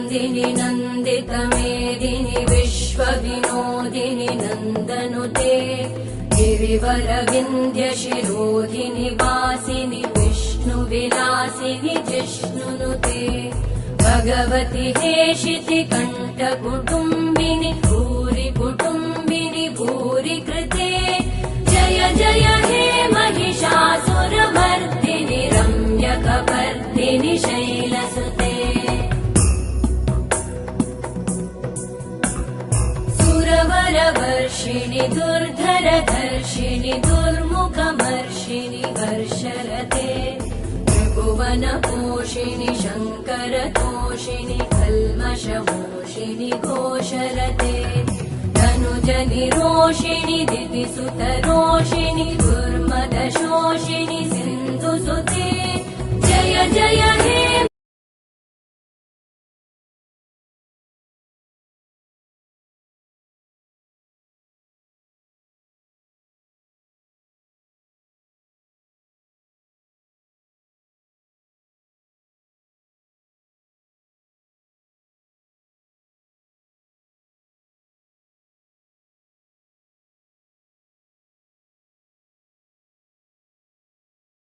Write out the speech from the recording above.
नन्दिनि नन्दितमेदिनि विश्वविनोदिनि नन्दनुते गिरिवरविन्ध्यशिरोधिनि वासिनि विष्णुविलासिनि जिष्णुनुते भगवति हेशिति कण्ठकुटुम्बिनि भूरि कुटुम्बिनि भूरि कृते जय जय हे महिषासुरमर्दिनि रम्यकपर्दिनि शैलसुते सुरवरवर्षिणि दुर्धरधर्षिणि दुर्मुखमर्षिणि वर्षरते त्रिभुवनपोषिणि शङ्करतोषिणि कल्मषमोषिणि घोषरते धनुजनिरोषिणि दितिसुतरोषिणि दुर्मदशोषिणि सिन्धुसुते जय जय हे